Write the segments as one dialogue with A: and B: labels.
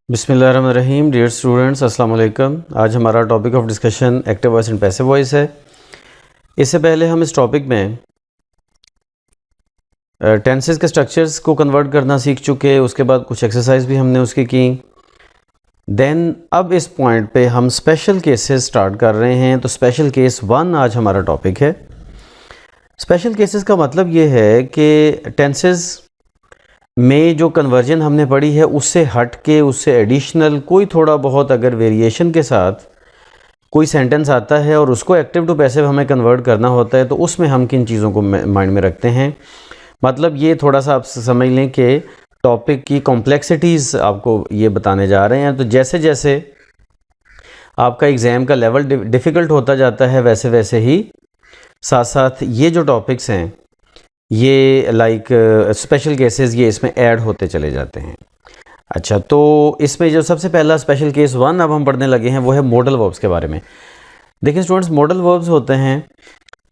A: बिस्मिल्लाहिर्रहमानिर्रहीम। Dear students, अस्सलाम वालेकुम। आज हमारा topic of discussion active voice and passive voice है। इससे पहले हम इस टॉपिक में टेंसेस के स्ट्रक्चर्स को कन्वर्ट करना सीख चुके। उसके बाद कुछ एक्सरसाइज भी हमने उसकी की। देन अब इस पॉइंट पे हम स्पेशल केसेस स्टार्ट कर रहे हैं। तो स्पेशल केस 1 आज हमारा टॉपिक है। स्पेशल केसेस का मतलब ये है कि टेंसेस में जो कन्वर्जन हमने पढ़ी है उससे हट के, उससे एडिशनल कोई थोड़ा बहुत अगर वेरिएशन के साथ कोई सेंटेंस आता है और उसको एक्टिव टू पैसिव हमें कन्वर्ट करना होता है, तो उसमें हम किन चीज़ों को माइंड में रखते हैं। मतलब ये थोड़ा सा आप समझ लें कि टॉपिक की कॉम्प्लेक्सिटीज़ आपको ये बताने जा रहे हैं। तो जैसे जैसे आपका एग्ज़ाम का लेवल डिफ़िकल्ट होता जाता है, वैसे वैसे ही साथ साथ ये जो टॉपिक्स हैं ये लाइक स्पेशल केसेस ये इसमें ऐड होते चले जाते हैं। अच्छा, तो इसमें जो सबसे पहला स्पेशल केस 1 अब हम पढ़ने लगे हैं वो है मॉडल वर्ब्स के बारे में। देखिए स्टूडेंट्स, मॉडल वर्ब्स होते हैं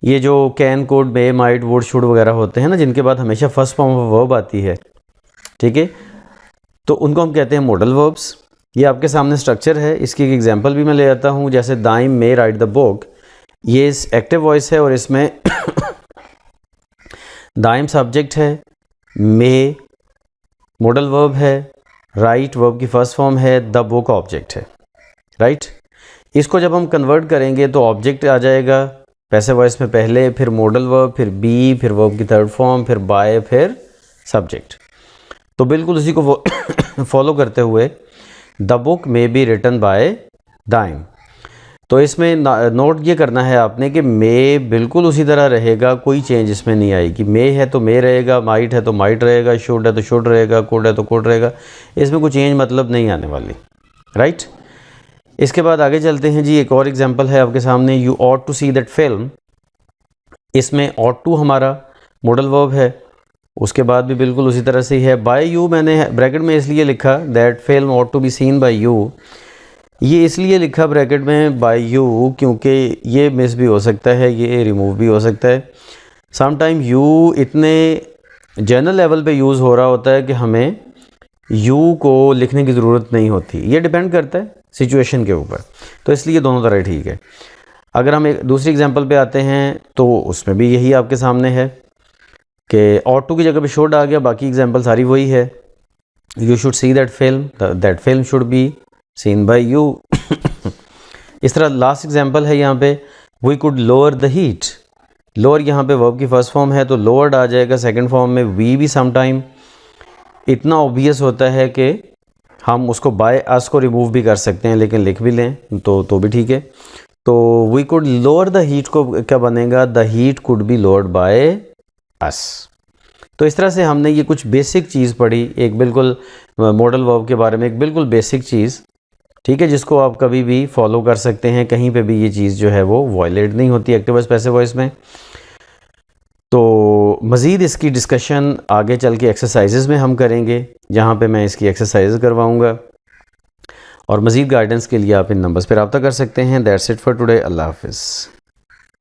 A: ये जो can, could, may, might, would, should वगैरह होते हैं ना, जिनके बाद हमेशा फर्स्ट फॉर्म ऑफ वर्ब आती है, ठीक है, तो उनको हम कहते हैं मॉडल वर्ब्स। ये आपके सामने स्ट्रक्चर है, इसकी एक एग्जांपल भी मैं ले आता हूँ। जैसे दाइम मे राइट द बुक, ये एक्टिव वॉइस है और इसमें दाइम सब्जेक्ट है, मे मॉडल वर्ब है, राइट वर्ब की फर्स्ट फॉर्म है, द बुक ऑब्जेक्ट है, राइट। इसको जब हम कन्वर्ट करेंगे तो ऑब्जेक्ट आ जाएगा पैसिव वॉइस में पहले, फिर मॉडल वर्ब, फिर बी, फिर वर्ब की थर्ड फॉर्म, फिर बाय, फिर सब्जेक्ट। तो बिल्कुल उसी को फॉलो करते हुए the book may be written by them. तो इसमें नोट ये करना है आपने कि मे बिल्कुल उसी तरह रहेगा, कोई चेंज इसमें नहीं आएगी। मे है तो मे रहेगा, माइट है तो माइट रहेगा, शुड है तो शुड रहेगा, कुड है तो कुड रहेगा। इसमें कोई चेंज मतलब नहीं आने वाली, राइट। इसके बाद आगे चलते हैं जी। एक और एग्जांपल है आपके सामने, you ought to see that film. इसमें ऑट टू हमारा मॉडल वर्ब है, उसके बाद भी बिल्कुल उसी तरह से ही है। बाय यू मैंने ब्रैकेट में इसलिए लिखा that film ought to be seen by you. ये इसलिए लिखा ब्रैकेट में बाय यू क्योंकि ये मिस भी हो सकता है, ये रिमूव भी हो सकता है। सम टाइम यू इतने जनरल लेवल पे यूज़ हो रहा होता है कि हमें यू को लिखने की ज़रूरत नहीं होती। ये डिपेंड करता है सिचुएशन के ऊपर, तो इसलिए दोनों तरह ठीक है। अगर हम एक दूसरी एग्जांपल पे आते हैं तो उसमें भी यही आपके सामने है कि ऑट टू की जगह पे शुड आ गया, बाकी एग्जांपल सारी वही है। You should see that film should be seen by you. इस तरह लास्ट एग्जांपल है यहाँ पे, we could lower the heat. Lower यहाँ पे वर्ब की फर्स्ट फॉर्म है तो लोअर्ड आ जाएगा सेकंड फॉर्म में। वी भी समटाइम इतना ऑब्वियस होता है कि हम उसको बाय अस को रिमूव भी कर सकते हैं, लेकिन लिख भी लें तो भी ठीक है। तो we could lower the heat को क्या बनेगा, the heat could be lowered by us. तो इस तरह से हमने ये कुछ बेसिक चीज़ पढ़ी, एक बिल्कुल मॉडल वर्ब के बारे में, एक बिल्कुल बेसिक चीज़, ठीक है, जिसको आप कभी भी फॉलो कर सकते हैं। कहीं पे भी ये चीज़ जो है वो वायलेट नहीं होती एक्टिव वॉइस पैसिव वॉइस में। तो मज़ीद इसकी डिस्कशन आगे चल के एक्सरसाइजेज़ में हम करेंगे, जहाँ पे मैं इसकी एक्सरसाइज करवाऊँगा। और मज़ीद गाइडेंस के लिए आप इन नंबर्स पर रब्ता कर सकते हैं। That's it for today. Allah हाफ़िज़।